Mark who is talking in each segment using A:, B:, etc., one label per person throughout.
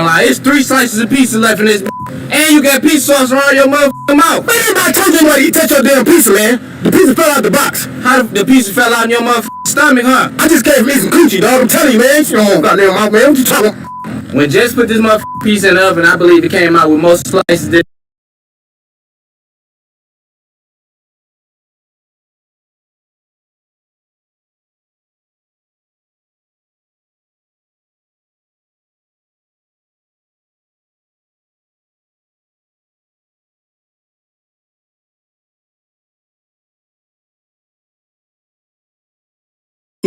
A: lie. It's 3 slices of pizza left in this and you got pizza sauce around your motherfucking mouth.
B: Man, anybody told you anybody touch your damn pizza, man? The pizza fell out the box.
A: How the pizza fell out in your motherfucking stomach, huh?
B: I just came from eating some coochie, dog. I'm telling you, man. You don't goddamn mouth, man. What you talking about?
A: When Jess put this motherfucking pizza in the oven, I believe it came out with more slices than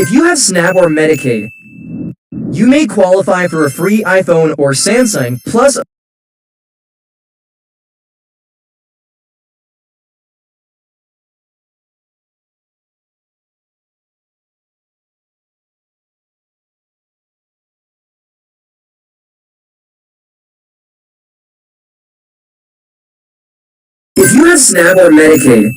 C: If you have SNAP or Medicaid, you may qualify for a free iPhone or Samsung Plus. If you have SNAP or Medicaid,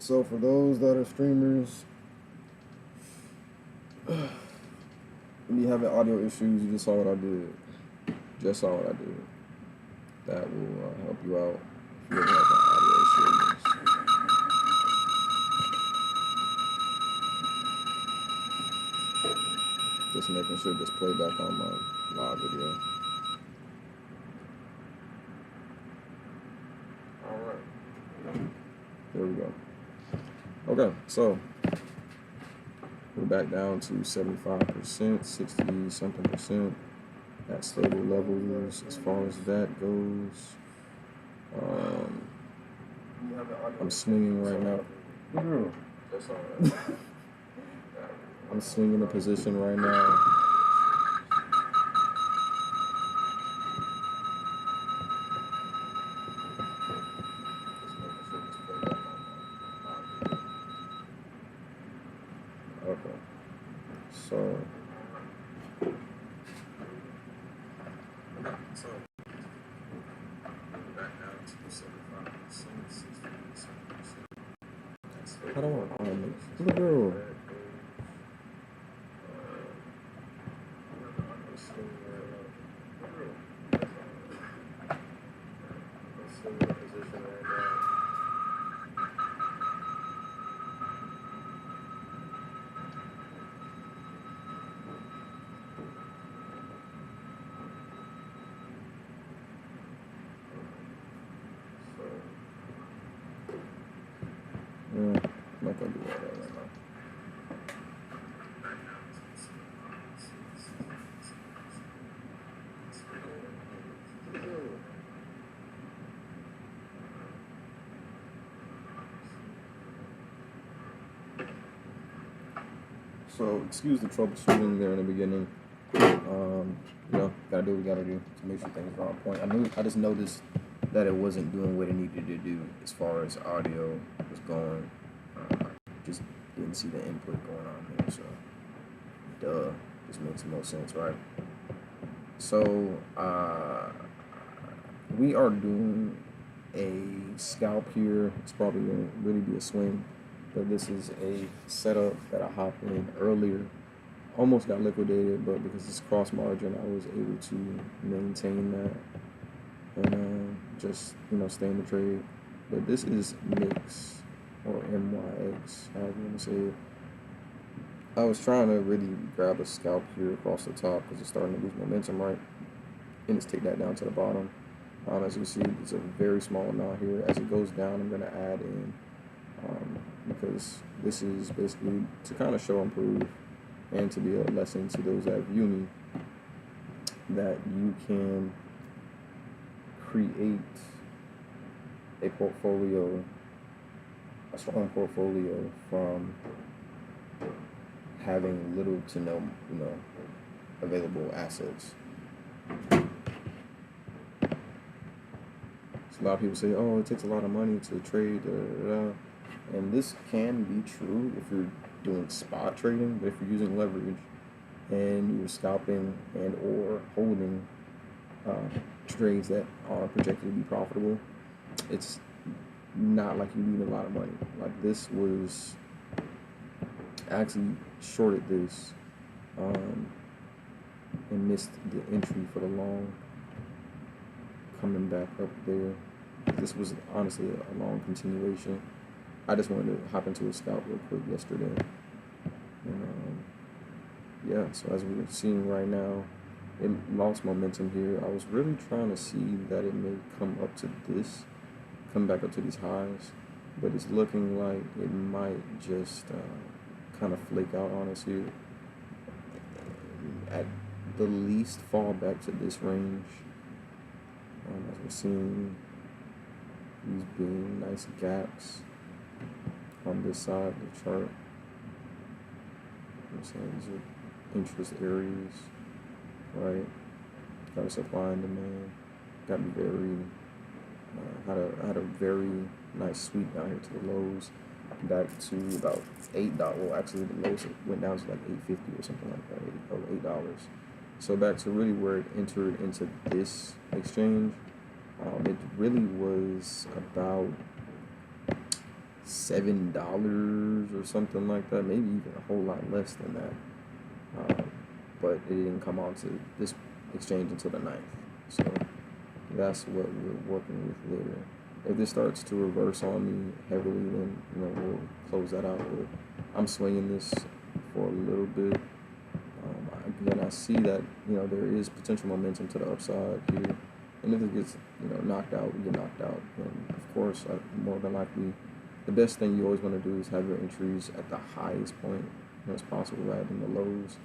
B: So for those that are streamers, when you having audio issues, you just saw what I did. Just saw what I did. That will help you out if you're having audio issues. Just making sure this playback on my live video. Alright. There we go. Okay, so we're back down to 75%, 60 something percent. At stable levels as far as that goes. I'm swinging right now. I'm swinging the position right now. Okay. So back down to 75%, 60%. I don't want to arm it. Look, girl. I'm not gonna do all that right now. So excuse the troubleshooting there in the beginning. Gotta do what we gotta do to make sure things are on point. I just noticed that it wasn't doing what it needed to do as far as audio was going. Just didn't see the input going on here, so just makes the most sense, right? So we are doing a scalp here. It's probably gonna really be a swing, but this is a setup that I hopped in earlier. Almost got liquidated, but because it's cross margin, I was able to maintain that and just stay in the trade. But this is mix or MYX, however you want to say it. I was trying to really grab a scalp here across the top because it's starting to lose momentum, right? And just take that down to the bottom. As you see, it's a very small amount here. As it goes down, I'm going to add in because this is basically to kind of show and prove and to be a lesson to those that view me that you can create a strong portfolio from having little to no, available assets. So a lot of people say, oh, it takes a lot of money to trade, and this can be true if you're doing spot trading, but if you're using leverage and you're scalping and or holding trades that are projected to be profitable, it's not like you need a lot of money. Like this was actually shorted this and missed the entry for the long, coming back up there. This was honestly a long continuation. I just wanted to hop into a scalp real quick yesterday. And so as we're seeing right now, it lost momentum here. I was really trying to see that it may come up to this, come back up to these highs, but it's looking like it might just kind of flake out on us here. At the least, fall back to this range. As we're seeing these being nice gaps on this side of the chart. I'm saying these are interest areas, right? Got a supply and demand. Got me very had a very nice sweep down here to the lows, back to about $8. Well, actually the lows went down to like $8.50 or something like that, $8. So back to really where it entered into this exchange. It really was about $7 or something like that, maybe even a whole lot less than that. But it didn't come onto this exchange until the 9th. So that's what we're working with there. If this starts to reverse on me heavily, then we'll close that out. But I'm swinging this for a little bit. Again, I see that there is potential momentum to the upside here, and if it gets knocked out, we get knocked out. And of course, more than likely, the best thing you always want to do is have your entries at the highest point as possible rather than the lows.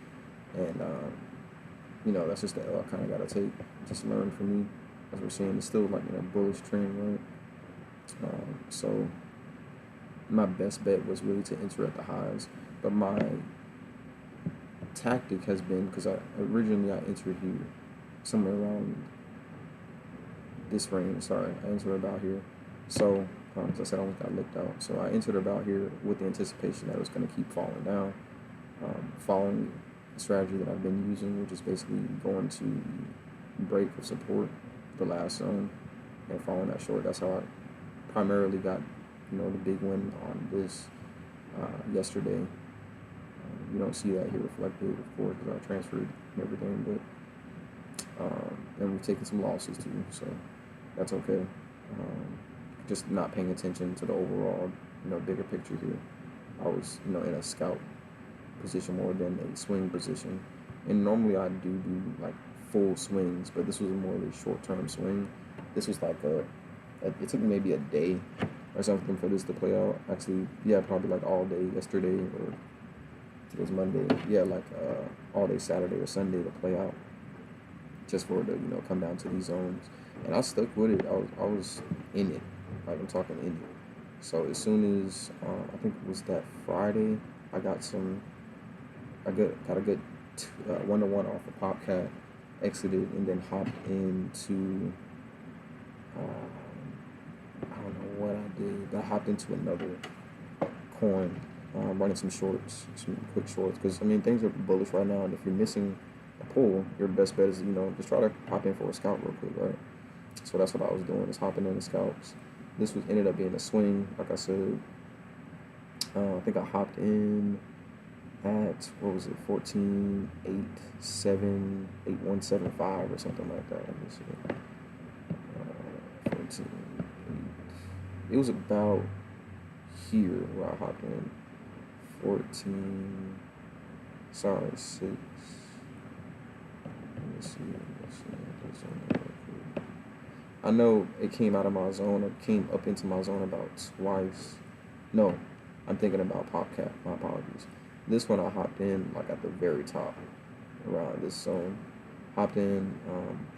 B: And that's just the L I kind of got to take. Just learn from me. As we're seeing, it's still like bullish trend, right? So my best bet was really to enter at the highs, but my tactic has been, because originally I entered here somewhere around this range. Sorry, I entered about here. So as I said, I almost got licked out. So I entered about here with the anticipation that it was going to keep falling down, following the strategy that I've been using, which is basically going to break of support, the last zone, and following that short. That's how I primarily got the big win on this yesterday. You don't see that here reflected, of course, because I transferred and everything, but and we've taken some losses too, so that's okay. Just not paying attention to the overall, bigger picture here. I was, in a scout position more than a swing position, and normally I do like full swings, but this was more of a short-term swing. This was like it took maybe a day or something for this to play out. Actually, yeah, probably like all day yesterday, or it was Monday. Yeah, like all day Saturday or Sunday to play out, just for it to come down to these zones. And I stuck with it. I was in it, like I'm talking in it. So as soon as I think it was that Friday, I got a good 1-to-1 off of PopCat, exited, and then hopped into I don't know what I did, but I hopped into another coin, running some shorts, some quick shorts, because things are bullish right now, and if you're missing a pull, your best bet is just try to hop in for a scout real quick, right? So that's what I was doing, is hopping in the scalps. This ended up being a swing, like I said. I think I hopped in at, what was it, 14.87, 8175 or something like that. Let me see. 14.8. It was about here where I hopped in. 6. Let me see. I know it came out of my zone, or came up into my zone about twice. No, I'm thinking about PopCat. My apologies. This one I hopped in like at the very top, around this zone. Hopped in,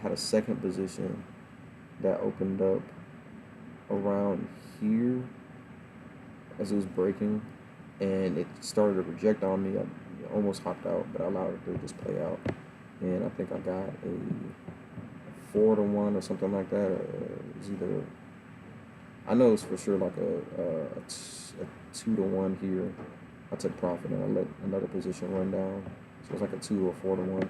B: had a second position that opened up around here as it was breaking, and it started to reject on me. I almost hopped out, but I allowed it to just play out, and I think I got a 4-to-1 or something like that. It was either, I know it's for sure like a 2-to-1 here. I took profit and I let another position run down, so it was like a 2 or 4-to-1.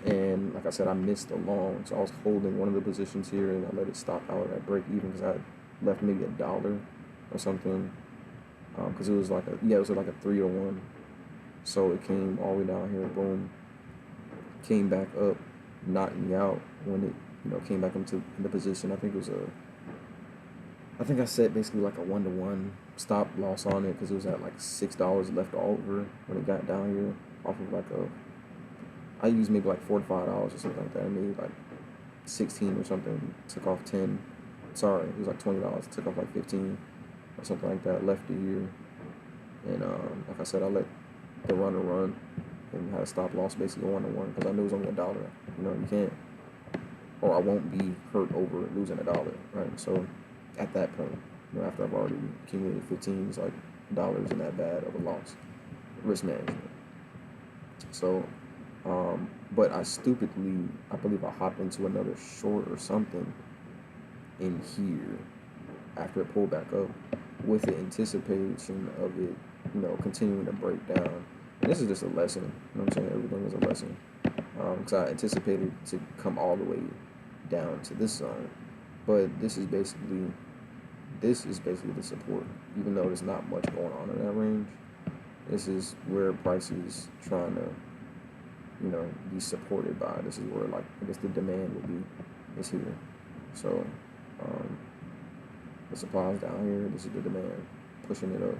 B: And like I said, I missed the long, so I was holding one of the positions here, and I let it stop out at break even, because I had left maybe $1 or something, because it was like a 3-to-1. So it came all the way down here, boom, came back up, knocked me out when it came back into the position. I think I set basically like a 1-to-1 stop loss on it, because it was at like $6 left over when it got down here, off of like I used maybe like $4 to $5 or something like that. I made like 16 or something, took off 10. Sorry, it was like $20, took off like 15 or something like that, left it here. And like I said, I let the runner run and had a stop loss, basically 1-to-1, because I knew it was only $1. You can't, or I won't be hurt over losing $1, right? So at that point, after I've already accumulated 15, it's like $1 isn't that bad of a loss. Risk management. So, but I believe I hopped into another short or something in here after it pulled back up, with the anticipation of it, continuing to break down. And this is just a lesson. You know what I'm saying? Everything is a lesson. Because I anticipated to come all the way down to this zone, but this is basically the support. even though there's not much going on in that range, this is where price is trying to, be supported by. This is where, like, I guess the demand will be, is here. So, the supply's down here. This is the demand pushing it up.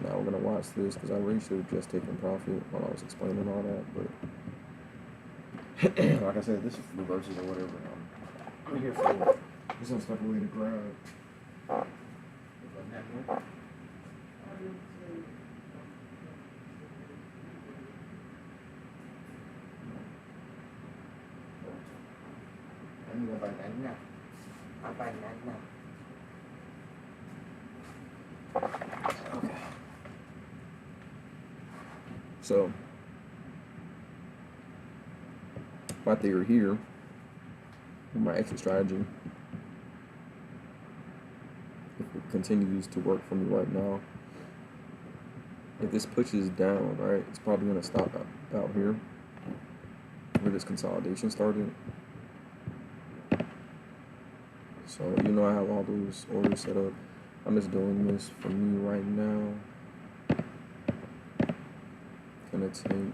B: Now we're gonna watch this because I really should have just taken profit while I was explaining all that, but like I said, this is reverses or whatever. I'm here for it. There's some stuff away to grab. Okay. So, my theory here, my exit strategy, if it continues to work for me right now, if this pushes down, right, it's probably going to stop out here where this consolidation started. So, I have all those orders set up. I'm just doing this for me right now. Gonna take.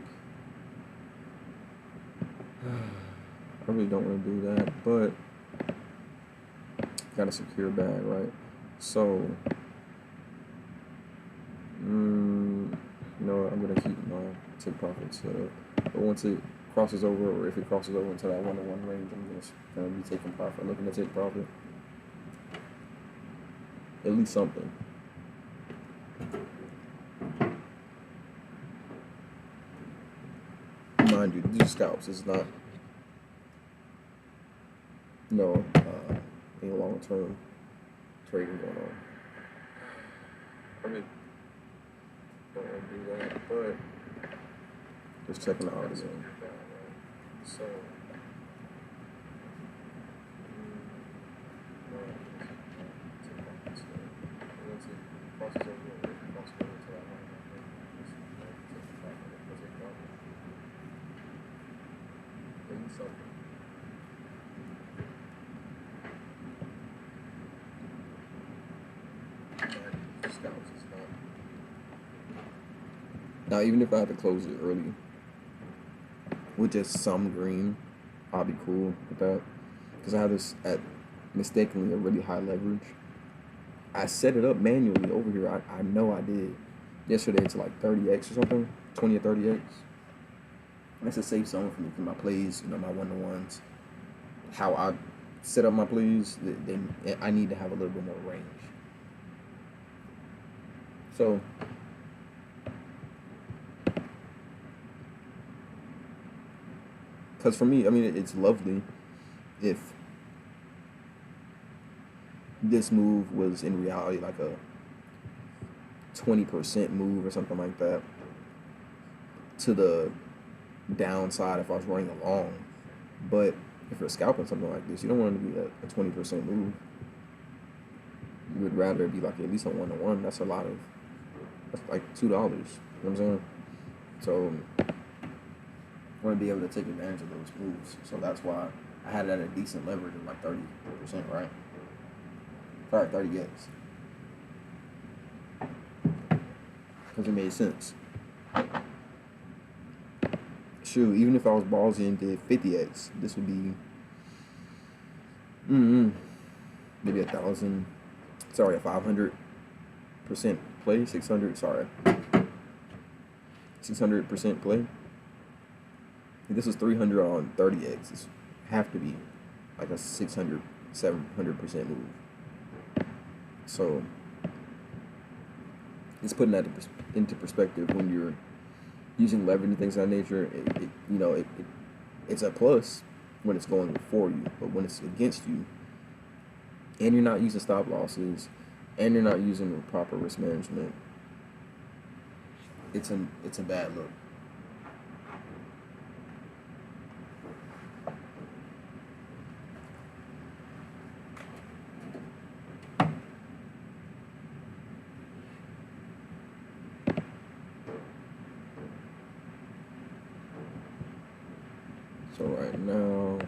B: I really don't want to do that, but got a secure bag, right? So, I'm gonna keep my take profits set up. But once it crosses over, or if it crosses over into that 1-to-1 range, I'm gonna be taking profit. Looking to take profit. At least something. Mind you, these scalps is not, any long-term trading going on. I mean, don't want to do that, but just checking out again. So. Now, even if I had to close it early with just some green, I'll be cool with that. Because I had this at mistakenly a really high leverage. I set it up manually over here. I know I did yesterday to like 30x or something, 20 or 30x. That's a safe zone for me for my plays, my 1-to-1s. How I set up my plays, I need to have a little bit more range. So, because for me, I mean, it's lovely if this move was in reality like a 20% move or something like that to the downside if I was running along. But if you're scalping something like this, you don't want it to be a 20% move. You would rather it be like at least a 1-to-1. That's like $2. You know what I'm saying? So I want to be able to take advantage of those moves. So that's why I had it at a decent leverage of like 30%, right? Sorry, 30x. Because it made sense. Shoot, even if I was ballsy and did 50x, this would be maybe 1,000. Sorry, a 500% play. 600% play. If this was 300 on 30x, this have to be like a 600, 700% move. So it's putting that into perspective when you're using leverage and things of that nature. It's a plus when it's going for you, but when it's against you, and you're not using stop losses, and you're not using proper risk management, it's a bad look. So right now,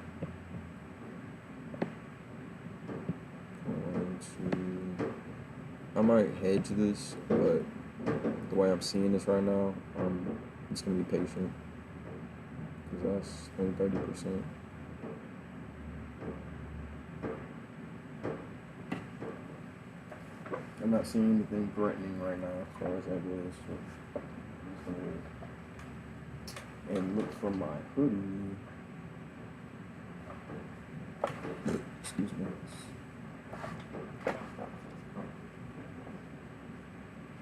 B: going to I might hedge this, but the way I'm seeing this right now, I'm just gonna be patient because that's only 30%. I'm not seeing anything threatening right now as far as that goes. So I'm just gonna wait and look for my hoodie. Excuse me.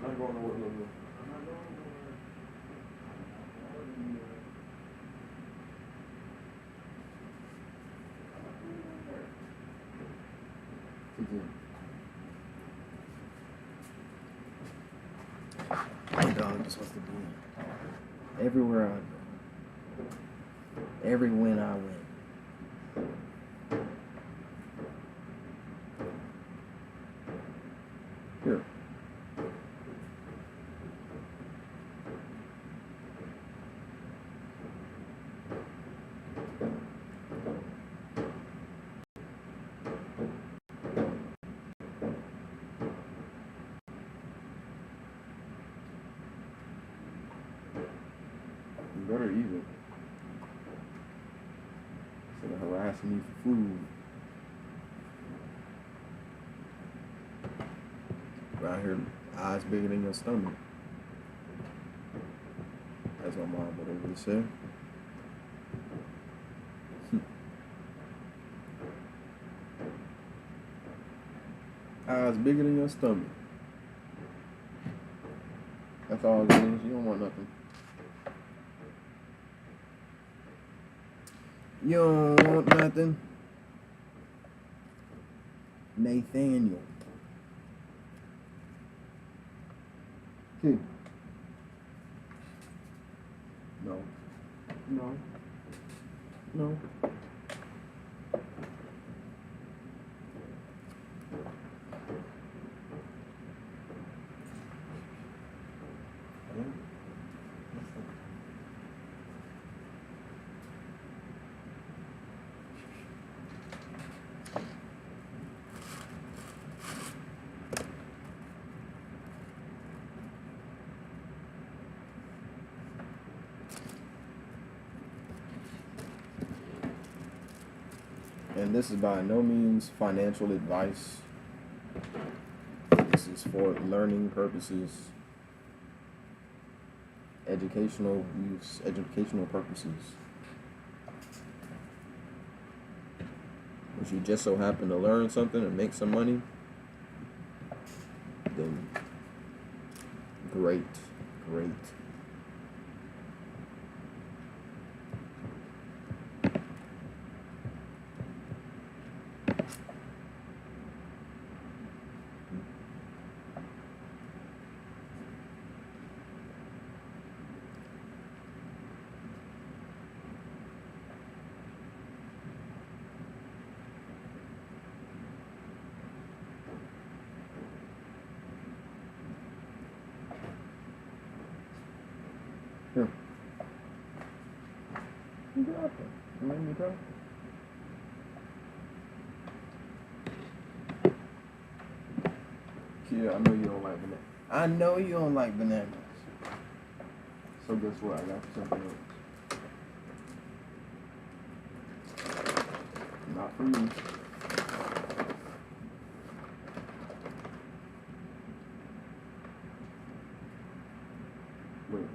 B: I'm not going nowhere, Lulu. I'm not going nowhere. My dog is supposed to be everywhere I go. Every win I win. Here. You better eat it. Instead of harassing me for food. Right here, eyes bigger than your stomach. That's what my mom would always say. Eyes bigger than your stomach. That's all it is. You don't want nothing. You don't want nothing. Nathaniel. No. No. No. And this is by no means financial advice. This is for learning purposes, educational use, educational purposes. If you just so happen to learn something and make some money, then great, great. Here. You dropped it. You made me drop it. Yeah, I know you don't like bananas. I know you don't like bananas. So guess what? I got you something else. Not for you. Wait.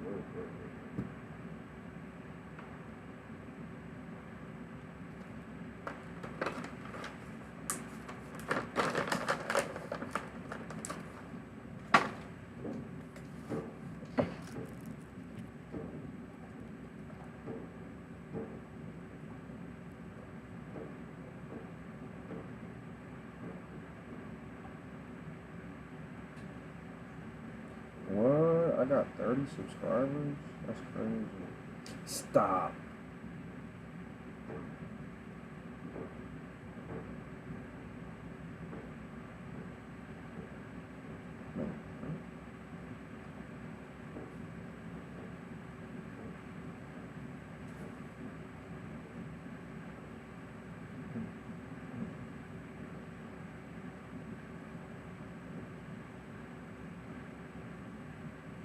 B: What? I got 30 subscribers? That's crazy. Stop.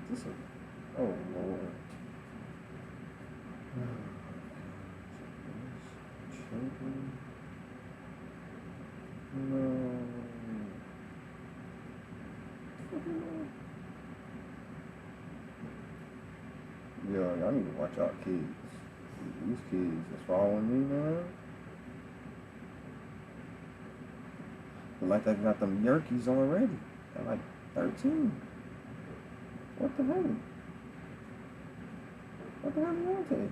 B: This is, oh Lord. Children. No. Yeah, y'all need to watch out, kids. These kids that's following me, man. Like they got them yerkies already. They're like 13. What the hell? What the hell do you want to take?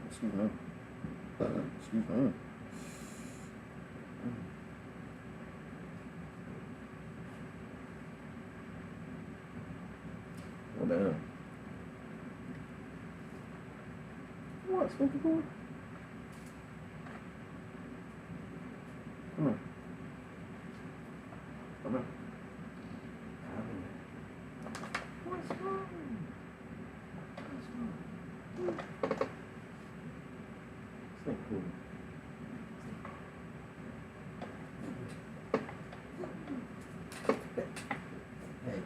B: Excuse me. Excuse me. Well, damn. What? Stinky boy? Come on. Come on. What's wrong? What's wrong? Stink boy. Hey.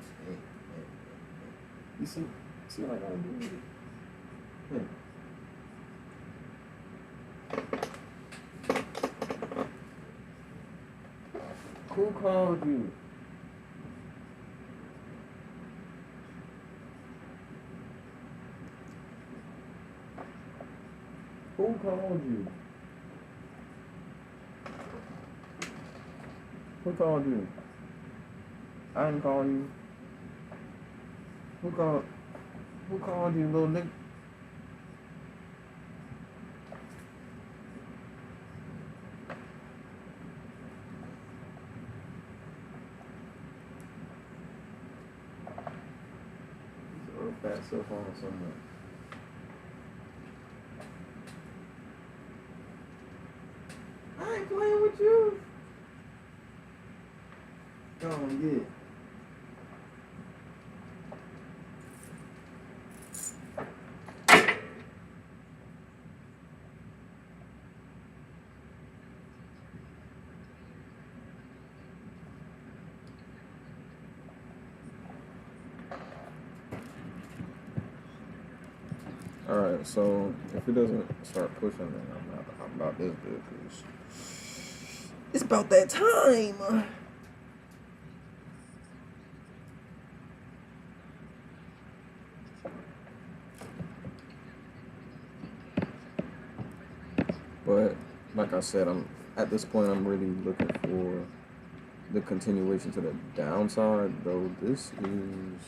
B: You see what I gotta do with it? Hey. Who called you? Who called you? Who called you? I didn't call you. Who called you, little nigga? Fat cell phone somewhere. I ain't playing with you. Go on, get it. Alright, so if it doesn't start pushing, then I'm about this good, because it's about that time. But like I said, at this point I'm really looking for the continuation to the downside, though this is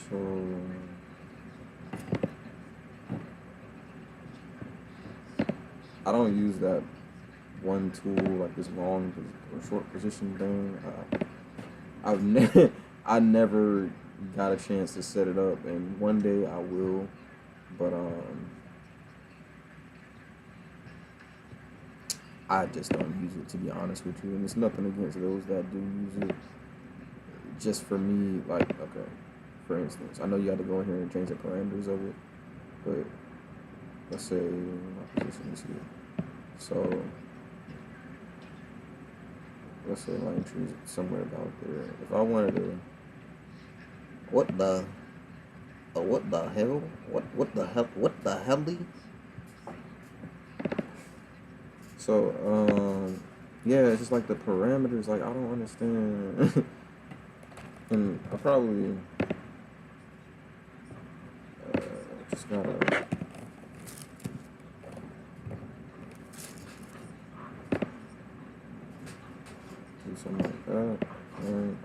B: so I don't use that one tool, like this long or short position thing. I never got a chance to set it up, and one day I will, but I just don't use it, to be honest with you. And it's nothing against those that do use it. Just for me, like, okay, for instance, I know you had to go in here and change the parameters of it, but let's say my position is here. So let's say line tree is somewhere about there. If I wanted to, what the hell? What the hell? So yeah, it's just like the parameters, like I don't understand. And I probably just gotta. something like that. Alright.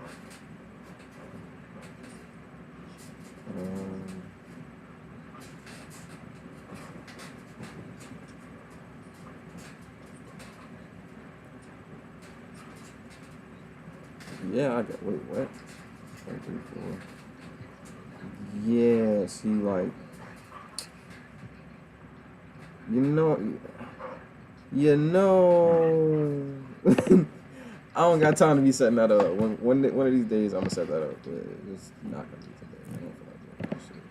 B: Yeah, I got. Wait, what? 1, 3, 4. Yeah, see, like, you know, I don't got time to be setting that up. One of these days, I'm gonna set that up, but it's not gonna be today. I don't feel like doing that shit.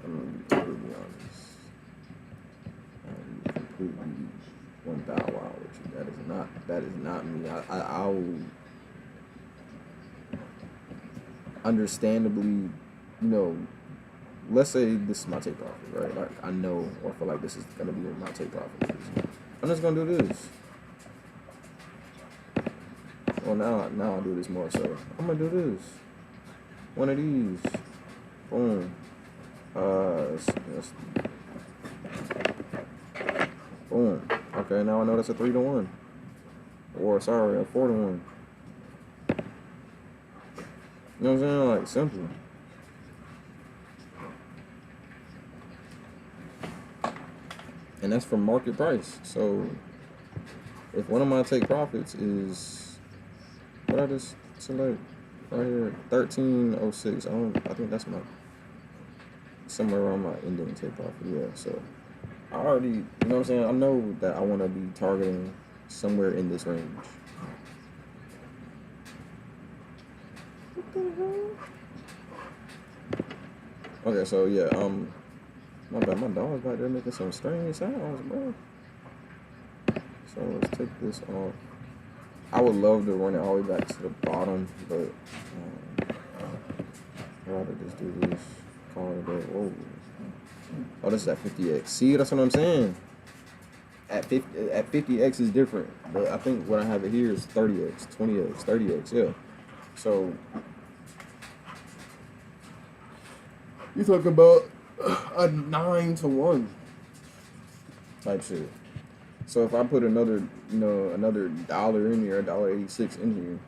B: I'm gonna be completely honest. I'm completely 1,000 wild with you. That is not me. I'll understandably, let's say this is my take profit, right? Like I know or feel like this is gonna be my take profit. I'm just gonna do this. Well, now I'll do this more. So I'm gonna do this. One of these. Boom. Boom. Okay, now I know that's a 3-to-1. Or sorry, a 4-to-1. You know what I'm saying? Like simple. And that's for market price. So if one of my take profits is what I just select right here, 1306. I think that's my somewhere around my ending take profit. Yeah. So I already, you know what I'm saying? I know that I want to be targeting somewhere in this range. What the hell? Okay, so yeah, my bad, my dog's back there making some strange sounds, bro. So let's take this off. I would love to run it all the way back to the bottom, but I'd rather just do this. Call it a day. Whoa. Oh, this is at 50x. See, that's what I'm saying. At 50x is different, but I think what I have it here is 30x, 20x, 30x. Yeah. So you talk about a 9-to-1 type shit. So if I put another dollar in here, $1.86 in here,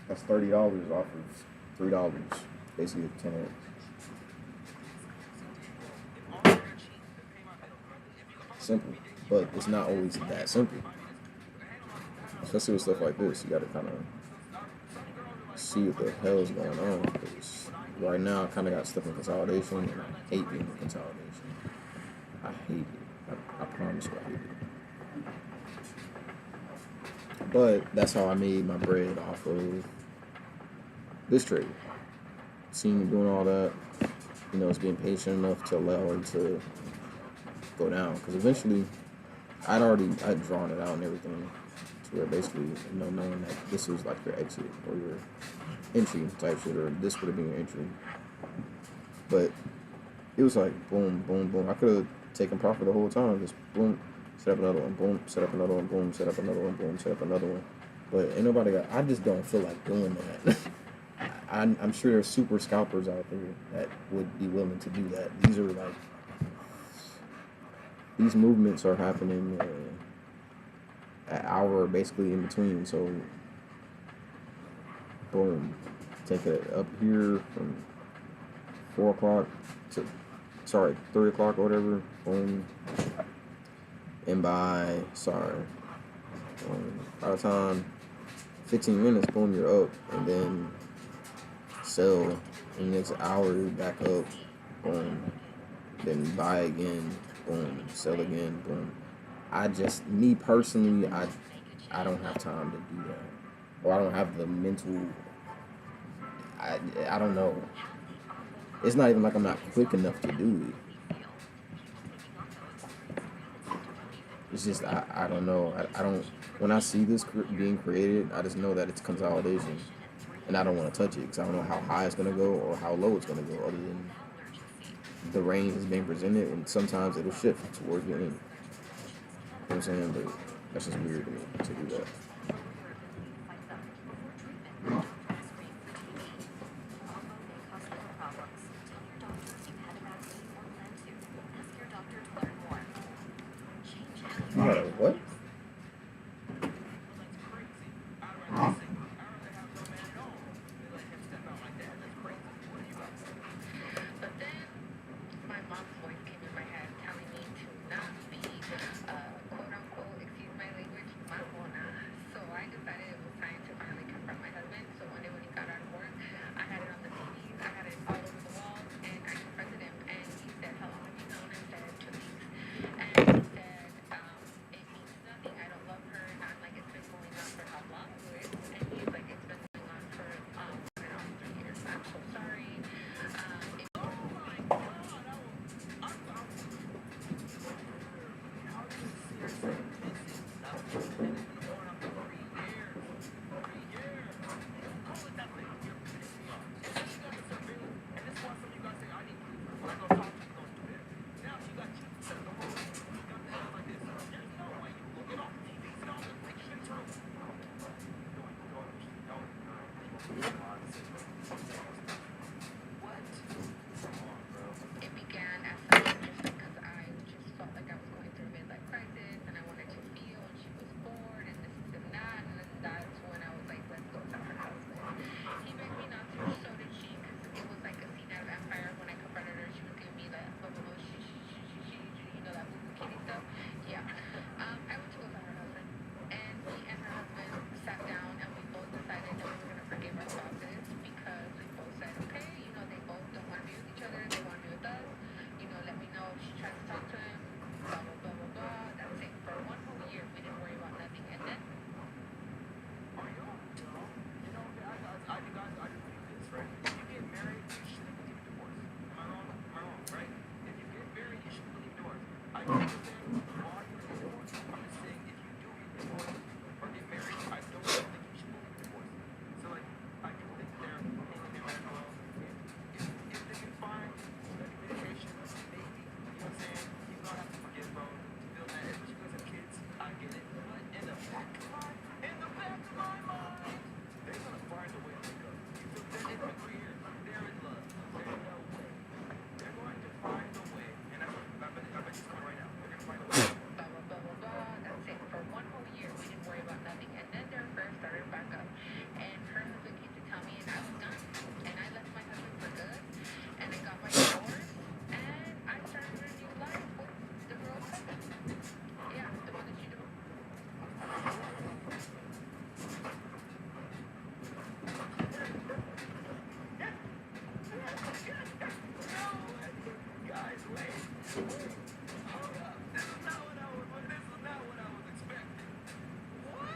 B: that's $30 off of $3, basically 10x. Simple, but it's not always that simple. Especially with stuff like this, you gotta kind of see what the hell is going on. Because right now, I kind of got stuff in consolidation, and I hate being in consolidation. I hate it. I promise you, I hate it. But that's how I made my bread off of this trade. Seeing me doing all that, it's being patient enough to allow it to go down. Because eventually, I'd drawn it out and everything to where basically, knowing that this was like your exit or your entry type shit, or this would have been your entry. But it was like boom, boom, boom. I could have taken profit the whole time. Just boom. Set up another one, boom, set up another one, boom, set up another one, boom, set up another one. But ain't nobody I just don't feel like doing that. I'm sure there's super scalpers out there that would be willing to do that. These movements are happening an hour basically in between. So, boom, take it up here from 3 o'clock or whatever, boom. And by the time 15 minutes, boom, you're up, and then sell in the next hour, back up, boom, then buy again, boom, sell again, boom. Me personally, I don't have time to do that, or I don't have the mental. I don't know. It's not even like I'm not quick enough to do it. It's just, I don't know. I don't, when I see this being created, I just know that it's consolidation. And I don't want to touch it because I don't know how high it's going to go or how low it's going to go, other than the range is being presented, and sometimes it'll shift towards the end. You know what I'm saying? But that's just weird to me to do that. What?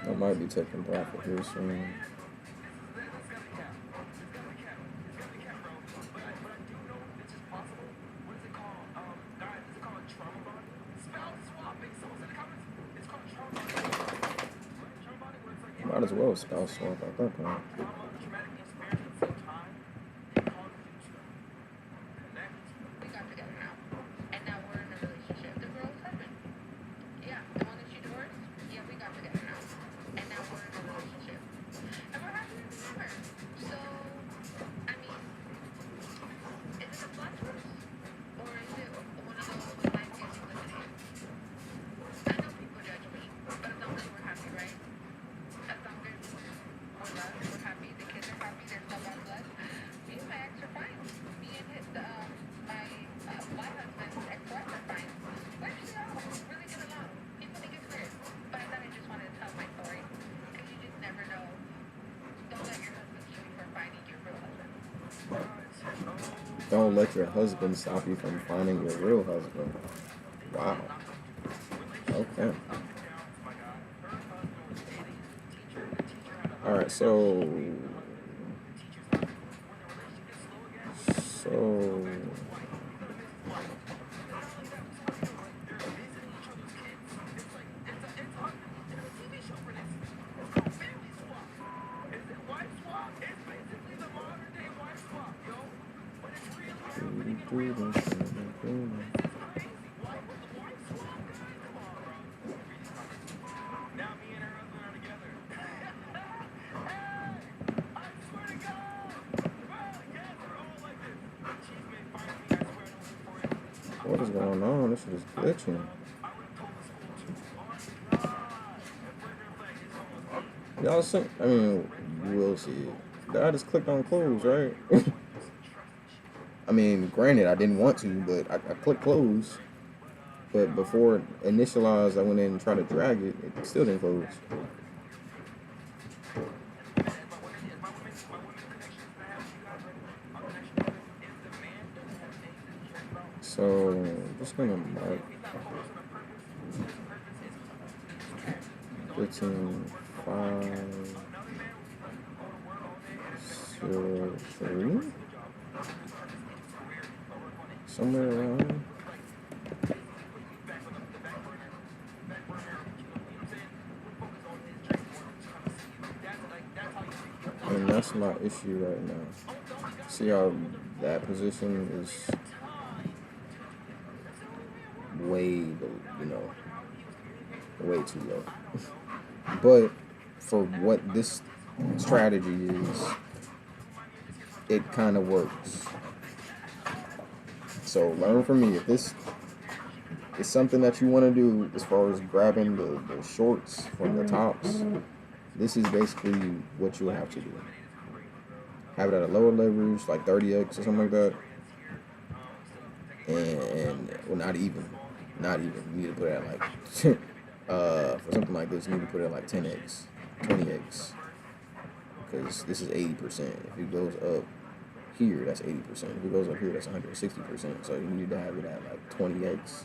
B: I might be taking profit here soon. Might as well spouse swap at that point. Don't let your husband stop you from finding your real husband. Wow. Okay. Alright, so what is going on? This shit is glitching. Y'all see? I mean, you will see it. I just clicked on close, right? I mean, granted, I didn't want to, but I clicked close. But before it initialized, I went in and tried to drag it. It still didn't close. So, I'm just gonna mark 15.503 somewhere around. And that's my issue right now. See how that position is way too low. But for what this strategy is, it kind of works. So learn from me. If this is something that you want to do as far as grabbing the shorts from the tops, this is basically what you'll have to do. Have it at a lower leverage, like 30x or something like that. And well, not even. You need to put it at like for something like this, you need to put it at like 10x, 20x, because this is 80%. If it goes up here, that's 80%. If it goes up here, that's 160%. So you need to have it at like 20x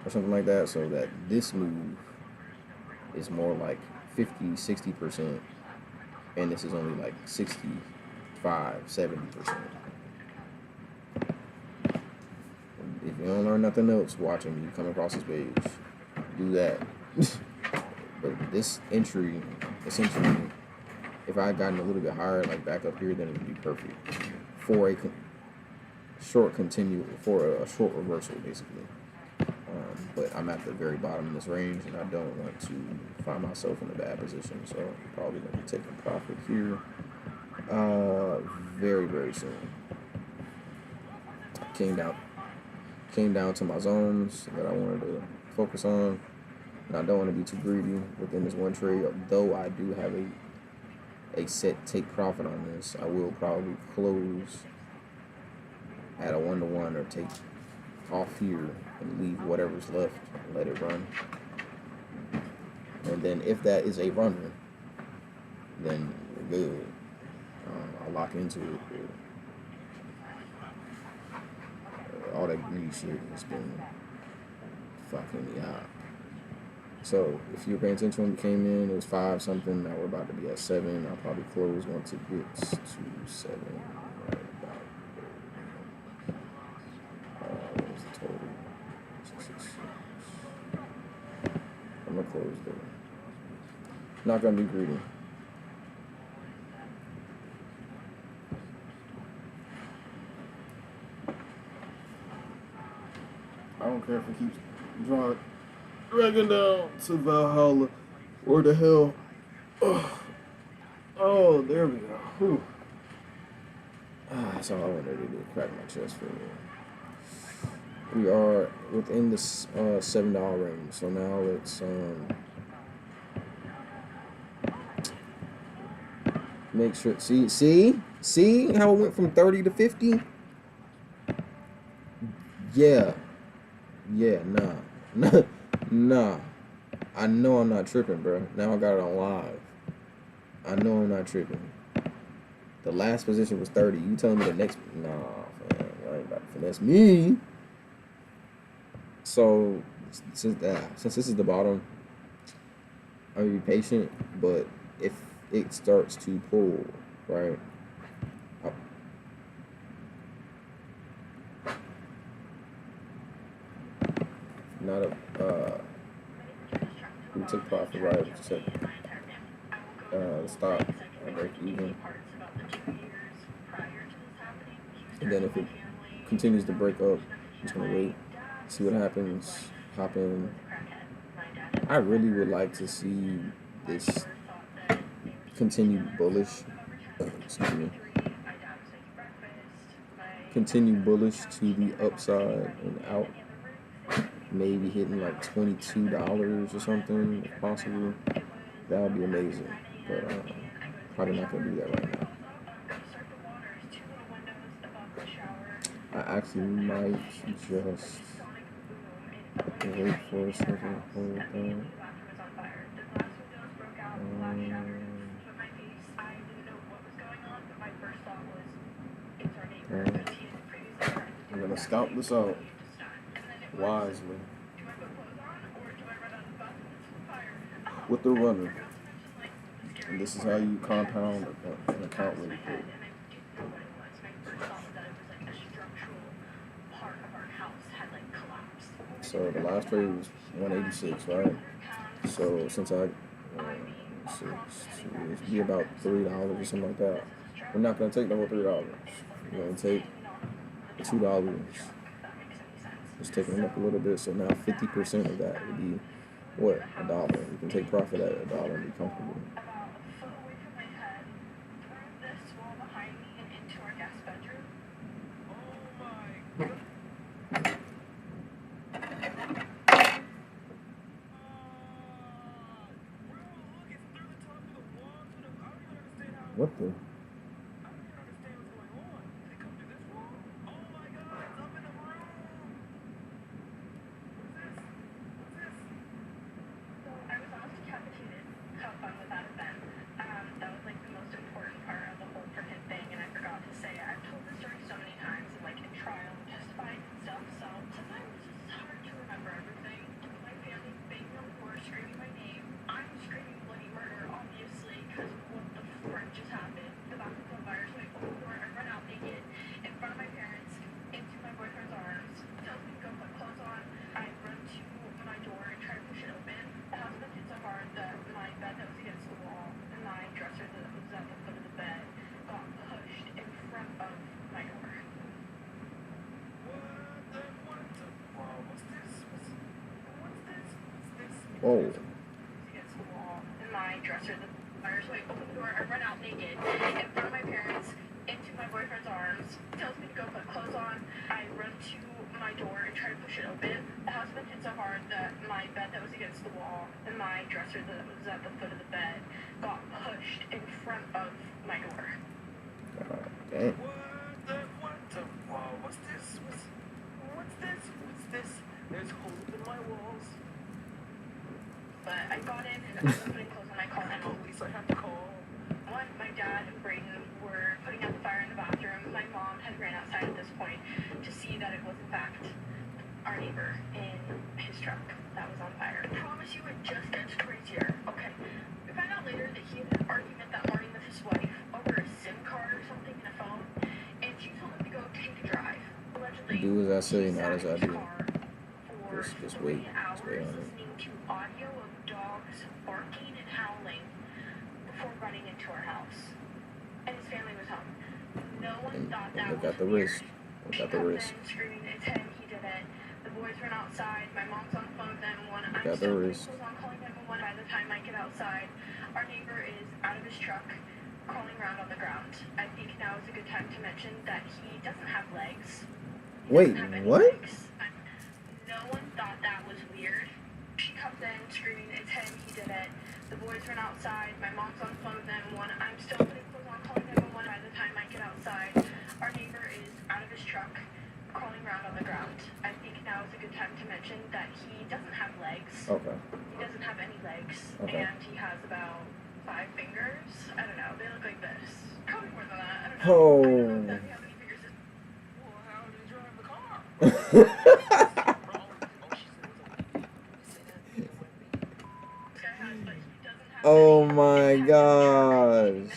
B: or something like that, so that this move is more like 50-60%, and this is only like 65-70%. If you don't learn nothing else watching me come across this page, do that. But this entry, essentially, if I had gotten a little bit higher, like back up here, then it would be perfect for a short reversal, basically. But I'm at the very bottom of this range, and I don't want to find myself in a bad position, so I'm probably going to be taking profit here very, very soon. Came down to my zones that I wanted to focus on, and I don't want to be too greedy within this one trade. Though I do have a set take profit on this, I will probably close at a 1-to-1 or take off here and leave whatever's left and let it run. And then if that is a runner, then we're good. I'll lock into it. All that greedy shit has been fucking me up. So if you're paying attention when you came in, it was 5 something. Now we're about to be at 7. I'll probably close once it gets to 7. Right about there. What was the total? 666. I'm gonna close there. Not gonna be greedy. I don't care if it keeps dragging down to Valhalla or the hell. Oh, there we go. Whew. That's all I wanted to do. Crack my chest for a minute. We are within the $7 range. So now let's make sure. See how it went from 30 to 50. Yeah, nah. I know I'm not tripping, bro. Now I got it on live. I know I'm not tripping. The last position was 30. You telling me the next? Nah, man. I ain't about to finesse me. So since this is the bottom, I'm gonna be patient. But if it starts to pull, right? Not a we took profit right. Check stop and break even. And then if it continues to break up, I'm just gonna wait, see what happens, hop in. I really would like to see this continue bullish. Excuse me. Continue bullish to the upside and out. Maybe hitting like $22 or something if possible. That would be amazing. But probably not gonna do that right now. I actually might just wait for a second. Hold that. I'm gonna scout this out wisely with the runner. And this is how you compound an account really quick. So the last trade was 186, right? So since it'd be about $3 or something like that. We're not gonna take the whole $3. We're gonna take the $2. Just taking them up a little bit. So now 50% of that would be what? $1. You can take profit at $1 and be comfortable. What the? Oh. My dresser, the fire, so I open the door, I run out naked in front of my parents into my boyfriend's arms, tells me to go put clothes on. I run to my door and try to push it open. The house been hit so hard that my bed that was against the wall and my dresser that was at the foot of the bed got pushed in front of my door. Okay. What's this? There's holes in my walls. But I got in and I was putting clothes on. I called Analyis. I have to call. My dad and Brayden were putting out the fire in the bathroom. My mom had ran outside at this point to see that it was in fact
D: our neighbor in his truck that was on fire. I promise you it just gets crazier. Okay. We found out later that he had an argument that morning with his wife over a SIM card or something in a phone, and she told him to go take a drive. Allegedly,
B: Do as I say,
D: he
B: not
D: sat
B: as
D: in
B: I
D: his
B: do.
D: car for
B: Just
D: 3
B: wait.
D: hours
B: Just wait on it.
D: listening to audio of dogs barking and howling before running into our house. And his family was home. No one thought that
B: Look
D: was
B: at the
D: weird.
B: wrist. Look
D: She
B: at the
D: comes
B: wrist.
D: in screaming, it's him, he did it. The boys run outside, my mom's on the phone with 911.
B: Look
D: I'm
B: at the
D: still putting
B: wrist.
D: clothes on, calling 911. By the time I get outside, our neighbor is out of his truck, crawling around on the ground. I think now is a good time to mention that he doesn't have legs. He
B: Wait,
D: doesn't have any
B: what?
D: legs. No one thought that was weird. She comes in screaming, it's him, he did it. The boys run outside, my mom's on the phone with 911. I'm still putting clothes on, calling 911. By the time I get outside, our neighbor is out of his truck, crawling around on the ground. I think now is a good time to mention that he doesn't have legs.
B: Okay.
D: He doesn't have any legs.
B: Okay.
D: And he has about 5 fingers. I don't know. They look like this. Probably more than that. I don't know.
B: Oh.
D: I don't know exactly how many fingers this. Well, how did he drive the car?
B: Oh my gosh.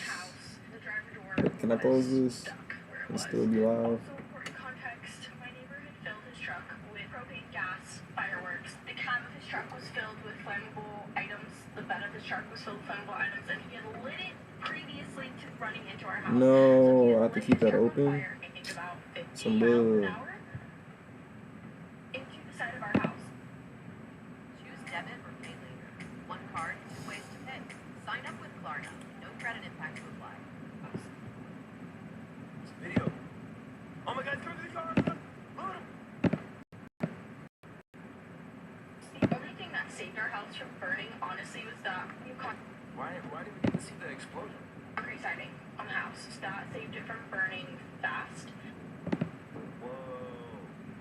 B: Can I close this? Can it still be loud?
D: Also, important context, my neighbor had filled his truck with propane gas, fireworks. The cab of his truck was filled with flammable items. The bed of his truck was filled with flammable items, and he had lit it previously to running into our house.
B: No, I have to keep that open.
D: I think about 50
B: Some
D: miles an
B: bug.
D: hour into the side of our house.
E: Choose debit or pay later. One card, 2 ways to pay. Sign up with Klarna. No credit impact to apply.
F: Video. Oh my God, come to the car.
D: The only thing that saved our house from burning, honestly, was that new
F: Why did we even see the explosion?
D: concrete siding on the house. That saved it from burning fast.
F: Whoa.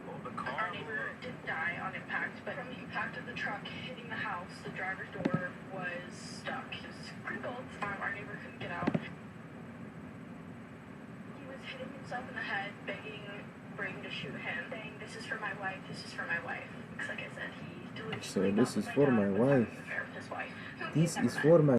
F: Oh, the car.
D: Our neighbor didn't die on impact, but from the impact of the truck hitting the house, the driver's door was stuck. It was crinkled. Our neighbor couldn't get out. He was hitting himself in the head, begging Braden to shoot him, saying, "This is for my wife, this is for my wife." Because like I said, he delusionally
B: So this
D: thought
B: is
D: that
B: for
D: dad
B: my
D: was having
B: wife.
D: an affair with his wife, whom he
B: This
D: had never
B: is
D: met.
B: for my